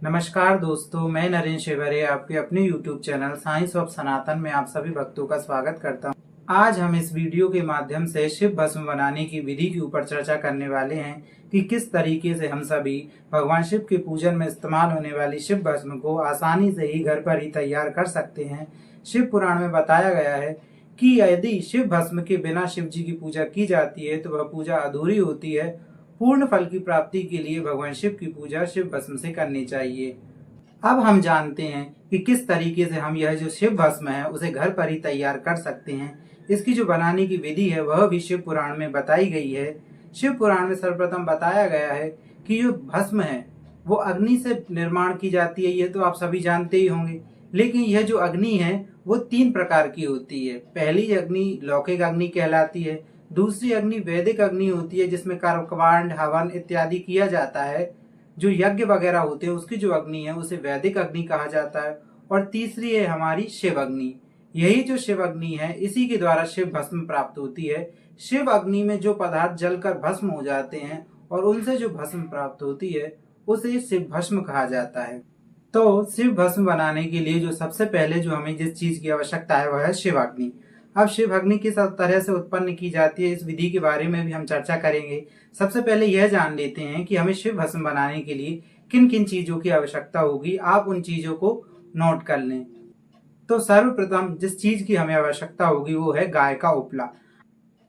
नमस्कार दोस्तों, मैं नरेंद्र शिवरे आपके अपने YouTube चैनल साइंस ऑफ सनातन में आप सभी भक्तों का स्वागत करता हूं। आज हम इस वीडियो के माध्यम से शिव भस्म बनाने की विधि के ऊपर चर्चा करने वाले हैं कि किस तरीके से हम सभी भगवान शिव के पूजन में इस्तेमाल होने वाली शिव भस्म को आसानी से ही घर पर ही तैयार कर सकते हैं। शिव पुराण में बताया गया है कि यदि शिव भस्म के बिना शिव जी की पूजा की जाती है तो वह पूजा अधूरी होती है। पूर्ण फल की प्राप्ति के लिए भगवान शिव की पूजा शिव भस्म से करनी चाहिए। अब हम जानते हैं कि किस तरीके से हम यह जो शिव भस्म है उसे घर पर ही तैयार कर सकते हैं। इसकी जो बनाने की विधि है वह भी शिव पुराण में बताई गई है। शिव पुराण में सर्वप्रथम बताया गया है कि जो भस्म है वो अग्नि से निर्माण की जाती है। ये तो आप सभी जानते ही होंगे, लेकिन यह जो अग्नि है वो 3 प्रकार की होती है। पहली अग्नि लौकिक अग्नि कहलाती है। दूसरी अग्नि वैदिक अग्नि होती है, जिसमें कर्मकांड हवन इत्यादि किया जाता है। जो यज्ञ वगैरह होते हैं उसकी जो अग्नि है उसे वैदिक अग्नि कहा जाता है। और तीसरी है हमारी शिव अग्नि। यही जो शिव अग्नि है इसी के द्वारा शिव भस्म प्राप्त होती है। शिव अग्नि में जो पदार्थ जलकर भस्म हो जाते हैं और उनसे जो भस्म प्राप्त होती है उसे शिव भस्म कहा जाता है। तो शिव भस्म बनाने के लिए जो सबसे पहले जो हमें जिस चीज की आवश्यकता है वह है शिव अग्नि। अब शिव अग्नि किस तरह से उत्पन्न की जाती है इस विधि के बारे में भी हम चर्चा करेंगे। सबसे पहले यह जान लेते हैं कि हमें शिव भस्म बनाने के लिए किन किन चीजों की आवश्यकता होगी। आप उन चीजों को नोट कर लें। तो सर्वप्रथम जिस चीज की हमें आवश्यकता होगी वो है गाय का उपला।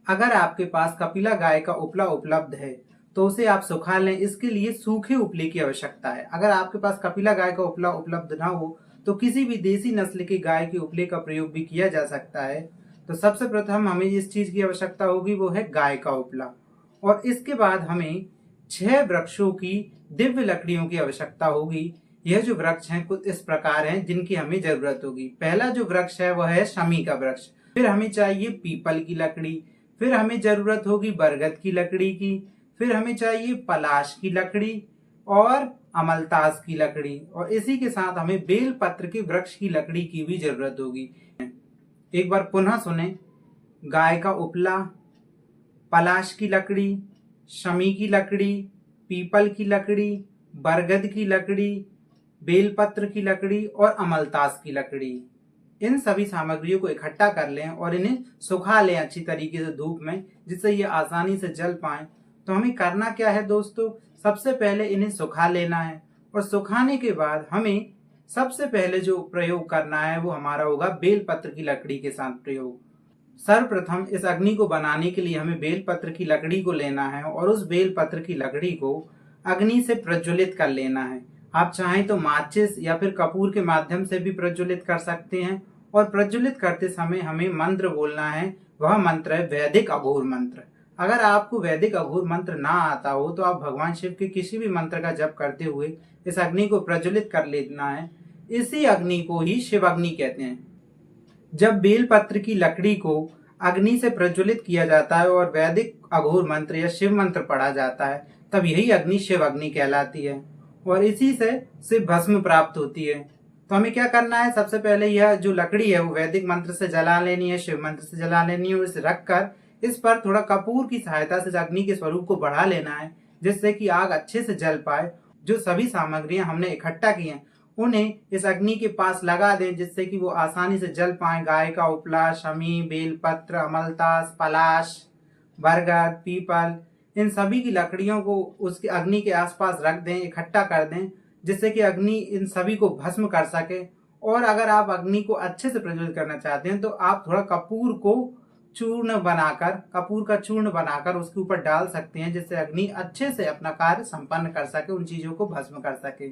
अगर आपके पास कपिला गाय का उपला उपलब्ध है तो उसे आप सुखा लें। इसके लिए सूखे उपले की आवश्यकता है। अगर आपके पास कपिला गाय का उपला उपलब्ध ना हो तो किसी भी देसी नस्ल की गाय के उपले का प्रयोग भी किया जा सकता है। तो सबसे प्रथम हमें जिस चीज की आवश्यकता होगी वो है गाय का उपला। और इसके बाद हमें 6 वृक्षों की दिव्य लकड़ियों की आवश्यकता होगी। यह जो वृक्ष हैं कुछ इस प्रकार हैं जिनकी हमें जरूरत होगी। पहला जो वृक्ष है वह है शमी का वृक्ष। फिर हमें चाहिए पीपल की लकड़ी। फिर हमें जरूरत होगी बरगद की लकड़ी की। फिर हमें चाहिए पलाश की लकड़ी और अमलतास की लकड़ी। और इसी के साथ हमें बेल पत्र के वृक्ष की लकड़ी की भी जरूरत होगी। एक बार पुनः सुने। गाय का उपला, पलाश की लकड़ी, शमी की लकड़ी, पीपल की लकड़ी, बरगद की लकड़ी, बेलपत्र की लकड़ी और अमलतास की लकड़ी। इन सभी सामग्रियों को इकट्ठा कर लें और इन्हें सुखा लें अच्छी तरीके से धूप में, जिससे ये आसानी से जल पाएं। तो हमें करना क्या है दोस्तों, सबसे पहले इन्हें सुखा लेना है। और सुखाने के बाद हमें सबसे पहले जो प्रयोग करना है वो हमारा होगा बेलपत्र की लकड़ी के साथ प्रयोग। सर्वप्रथम इस अग्नि को बनाने के लिए हमें बेलपत्र की लकड़ी को लेना है और उस बेलपत्र की लकड़ी को अग्नि से प्रज्वलित कर लेना है। आप चाहें तो माचिस या फिर कपूर के माध्यम से भी प्रज्वलित कर सकते हैं। और प्रज्वलित करते समय हमें मंत्र बोलना है। वह मंत्र है वैदिक अघोर मंत्र। अगर आपको वैदिक अघोर मंत्र ना आता हो तो आप भगवान शिव के किसी भी मंत्र का जप करते हुए इस अग्नि को प्रज्वलित कर लेना है। इसी अग्नि को ही शिव अग्नि कहते हैं। जब बेलपत्र की लकड़ी को अग्नि से प्रज्वलित किया जाता है और वैदिक अघोर मंत्र या शिव मंत्र पढ़ा जाता है तब यही अग्नि शिव अग्नि कहलाती है। और इसी से शिव भस्म प्राप्त होती है। तो हमें क्या करना है, सबसे पहले यह जो लकड़ी है वो वैदिक मंत्र से जला लेनी है, शिव मंत्र से जला लेनी है। और इसे रखकर इस पर थोड़ा कपूर की सहायता से अग्नि के स्वरूप को बढ़ा लेना है, जिससे कि आग अच्छे से जल पाए। जो सभी सामग्रियां हमने इकट्ठा की हैं उन्हें इस अग्नि के पास लगा दें, जिससे कि वो आसानी से जल पाए। गाय का उपला, शमी, बेलपत्र, अमलतास, पलाश, बरगद, पीपल, इन सभी की लकड़ियों को उसके अग्नि के आसपास रख दें, इकट्ठा कर दें, जिससे कि अग्नि इन सभी को भस्म कर सके। और अगर आप अग्नि को अच्छे से प्रज्वलित करना चाहते हैं तो आप थोड़ा कपूर का चूर्ण बनाकर उसके ऊपर डाल सकते हैं, जिससे अग्नि अच्छे से अपना कार्य संपन्न कर सके, उन चीजों को भस्म कर सके।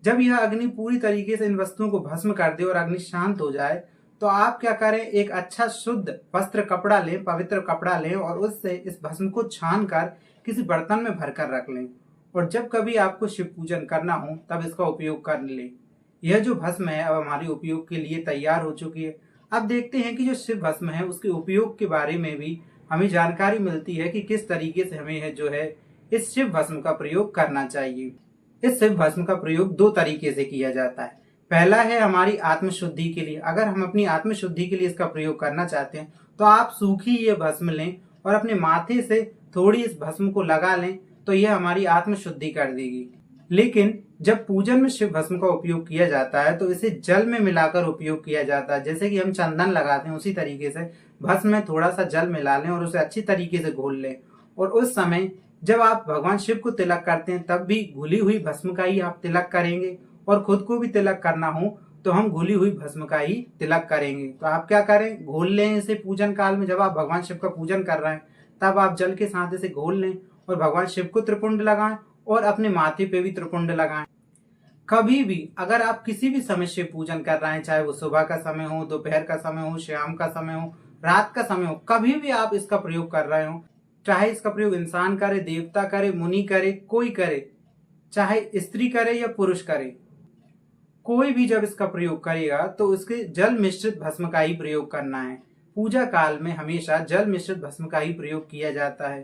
जब यह अग्नि पूरी तरीके से इन वस्तुओं को भस्म कर दे और अग्नि शांत हो जाए तो आप क्या करें, एक अच्छा शुद्ध वस्त्र कपड़ा लें, पवित्र कपड़ा लें और उससे इस भस्म को छान कर किसी बर्तन में भरकर रख लें। और जब कभी आपको शिव पूजन करना हो तब इसका उपयोग कर लें। यह जो भस्म है अब हमारे उपयोग के लिए तैयार हो चुकी है। अब देखते हैं कि जो शिव भस्म है उसके उपयोग के बारे में भी हमें जानकारी मिलती है कि किस तरीके से हमें जो है इस शिव भस्म का प्रयोग करना चाहिए। इस शिव भस्म का प्रयोग 2 तरीके से किया जाता है। पहला है हमारी आत्मशुद्धि के लिए। अगर हम अपनी आत्मशुद्धि के लिए इसका प्रयोग करना चाहते हैं तो आप सूखी ये भस्म लें और अपने माथे से थोड़ी इस भस्म को लगा लें, तो यह हमारी आत्मशुद्धि कर देगी। लेकिन जब पूजन में शिव भस्म का उपयोग किया जाता है तो इसे जल में मिलाकर उपयोग किया जाता है। जैसे कि हम चंदन लगाते हैं उसी तरीके से भस्म में थोड़ा सा जल मिला लें और उसे अच्छी तरीके से घोल लें। और उस समय जब आप भगवान शिव को तिलक करते हैं तब भी घुली हुई भस्म का ही आप तिलक करेंगे, और खुद को भी तिलक करना हो तो हम घुली हुई भस्म का ही तिलक करेंगे। तो आप क्या करें, घोल लें इसे पूजन काल में। जब आप भगवान शिव का पूजन कर रहे हैं तब आप जल के साथ इसे घोल लें और भगवान शिव को त्रिपुंड लगाएं और अपने माथे पे भी त्रिपुंड लगाएं। कभी भी अगर आप किसी भी समय शिव पूजन कर रहे हैं, चाहे वो सुबह का समय हो, दोपहर का समय हो, शाम का समय हो, रात का समय हो, कभी भी आप इसका प्रयोग कर रहे हो, चाहे इसका प्रयोग इंसान करे, देवता करे, मुनि करे, कोई करे, चाहे स्त्री करे या पुरुष करे, कोई भी जब इसका प्रयोग करेगा तो उसके जल मिश्रित भस्म का ही प्रयोग करना है। पूजा काल में हमेशा जल मिश्रित भस्म का ही प्रयोग किया जाता है।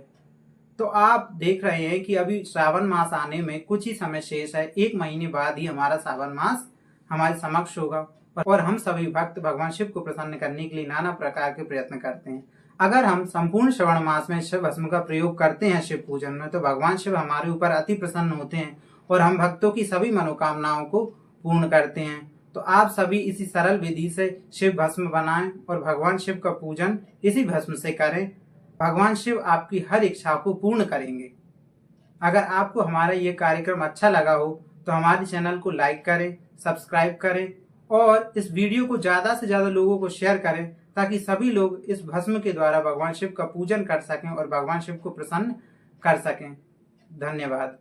तो आप देख रहे हैं कि अभी श्रावण मास आने में कुछ ही समय शेष है, 1 महीने बाद ही हमारा श्रावण मास हमारे समक्ष होगा और हम सभी भक्त भगवान शिव को प्रसन्न करने के लिए नाना प्रकार के प्रयत्न करते हैं। अगर हम संपूर्ण श्रावण मास में शिव भस्म का प्रयोग करते हैं शिव पूजन में तो भगवान शिव हमारे ऊपर अति प्रसन्न होते हैं और हम भक्तों की सभी मनोकामनाओं को पूर्ण करते हैं। तो आप सभी इसी सरल विधि से शिव भस्म बनाएं और भगवान शिव का पूजन इसी भस्म से करें। भगवान शिव आपकी हर इच्छा को पूर्ण करेंगे। अगर आपको हमारा ये कार्यक्रम अच्छा लगा हो तो हमारे चैनल को लाइक करें, सब्सक्राइब करें और इस वीडियो को ज़्यादा से ज़्यादा लोगों को शेयर करें ताकि सभी लोग इस भस्म के द्वारा भगवान शिव का पूजन कर सकें और भगवान शिव को प्रसन्न कर सकें। धन्यवाद।